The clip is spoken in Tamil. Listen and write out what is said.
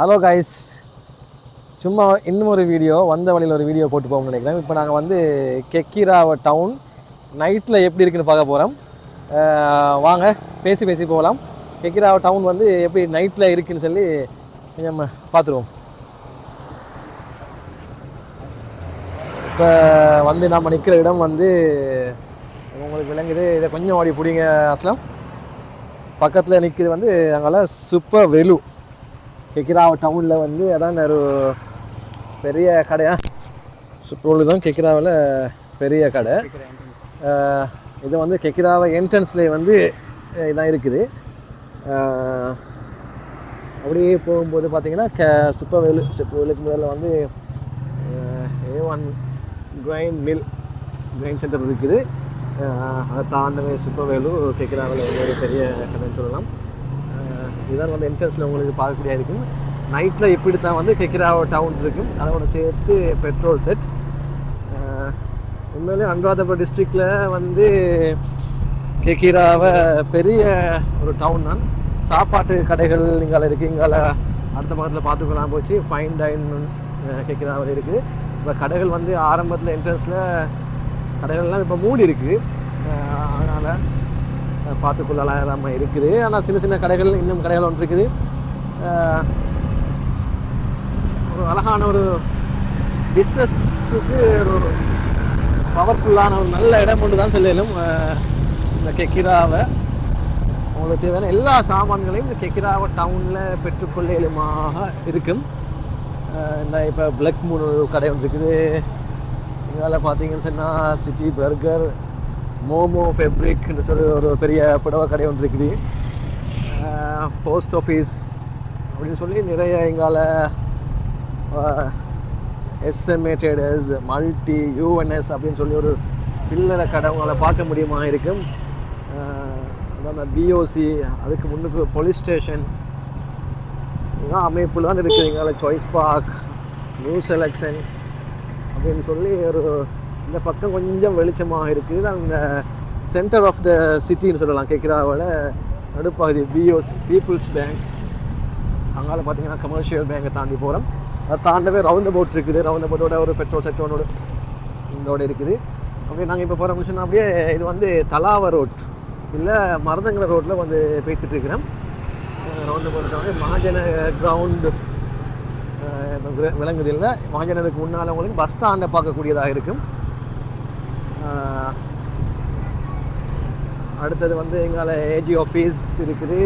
ஹலோ கைஸ், சும்மா இன்னும் ஒரு வீடியோ வந்த வழியில் ஒரு வீடியோ போட்டு போகணும்னு நினைக்கிறேன். இப்போ நாங்கள் வந்து கெக்கிராவ டவுன் நைட்டில் எப்படி இருக்குன்னு பார்க்க போகிறோம். வாங்க பேசி போகலாம். கெக்கிராவ டவுன் வந்து எப்படி நைட்டில் இருக்குன்னு சொல்லி நம்ம பார்த்துருவோம். இப்போ வந்து நம்ம நிற்கிற இடம் வந்து உங்களுக்கு விளங்குது. இதை கொஞ்சம் ஓடி பிடிங்க அஸ்லாம். பக்கத்தில் நிற்கிறது வந்து அங்கெல்லாம் சூப்பர் வெலு. கெக்கிராவ டவுனில் வந்து அதான் ஒரு பெரிய கடையாக சூப்பர் தான் கெக்கிராவில் பெரிய கடை. இது வந்து கெக்கிராவ என்ட்ரன்ஸ்லேயே வந்து இதான் இருக்குது. அப்படியே போகும்போது பார்த்தீங்கன்னா சூப்பர் வெலுக்கு முதல்ல வந்து A1 கிரைன் சென்டர் இருக்குது. அதை தாண்டவே சூப்பர் வேலு கெக்கிராவில் ஒரு பெரிய கடைன்னு சொல்லலாம். இதுதான் வந்து என்ட்ரன்ஸில் உங்களுக்கு பார்க்கக்கூடிய இருக்கும். நைட்டில் இப்படி தான் வந்து கெக்கிராவ டவுன் இருக்கும். அதோட சேர்த்து பெட்ரோல் செட். உண்மையிலே அனுராதபுரம் டிஸ்ட்ரிக்டில் வந்து கெக்கிராவ பெரிய ஒரு டவுன் தான். சாப்பாட்டு கடைகள் இங்கால இருக்குது. இங்கால அடுத்த பக்கத்தில் பார்த்துக்கலாம் போச்சு ஃபைன் டைன் கெக்கிராவில் இருக்குது. இப்போ கடைகள் வந்து ஆரம்பத்தில் என்ட்ரன்ஸில் கடைகள்லாம் இப்போ மூடி இருக்குது. அதனால் பார்த்துக்கொள்ளலாம் இல்லாமல் இருக்குது. ஆனால் சின்ன சின்ன கடைகள் இன்னும் கடைகள் ஒன்று இருக்குது. ஒரு அழகான ஒரு பிஸ்னஸுக்கு ஒரு பவர்ஃபுல்லான ஒரு நல்ல இடம் ஒன்று தான் சொல்லலும். இந்த கெக்கிராவை உங்களுக்கு தேவையான எல்லா சாமான்களையும் இந்த கெக்கிராவ டவுனில் பெற்றுக்கொள்ள இயலுமாக இருக்கும். இந்த இப்போ பிளக் மூணு கடை ஒன்று இருக்குது. இதனால் பார்த்தீங்கன்னு சொன்னால் சிட்டி பர்கர், மோமோ ஃபேப்ரிக்னு சொல்லி ஒரு பெரிய புடவை கடை ஒன்று இருக்குது. போஸ்ட் ஆஃபீஸ் அப்படின்னு சொல்லி நிறைய எங்கால SMA ட்ரேடர்ஸ், மல்டி, UNS அப்படின்னு சொல்லி ஒரு சில்லறை கடை உங்களை பார்க்க முடியுமா இருக்கும். அந்த BOC, அதுக்கு முன்னுக்கு போலீஸ் ஸ்டேஷன் இதெல்லாம் அமைப்பில் தான் இருக்குது. எங்கால சாய்ஸ் பார்க், நியூ செலெக்ஷன் அப்படின்னு சொல்லி ஒரு இந்த பக்கம் கொஞ்சம் வெளிச்சமாக இருக்குது. அந்த சென்டர் ஆஃப் த சிட்டின்னு சொல்லலாம். கெக்கிராவில் நடுப்பகுதி BOC, பீப்புள்ஸ் பேங்க். அங்கால பார்த்தீங்கன்னா கமர்ஷியல் பேங்கை தாண்டி போகிறோம். அதை தாண்டவே ரவுண்ட் அபவுட் இருக்குது. ரவுண்ட் அபவுட்டோட ஒரு பெட்ரோல் செட்டோட இதோடு இருக்குது. அப்படியே நாங்கள் இப்போ போகிறோம்னு சொன்னால் அப்படியே இது வந்து தலாவ ரோட் இல்லை மருதங்கர ரோட்டில் வந்து போய்த்துட்ருக்கிறோம். ரவுண்ட் அபவுட் மகாஜன கிரவுண்டு விளங்குது இல்லை. மகாஜனருக்கு முன்னால் உங்களுக்கு பஸ் ஸ்டாண்டை பார்க்கக்கூடியதாக இருக்கும். அடுத்தது வந்து எங்களால் AG ஆஃபீஸ் இருக்குது.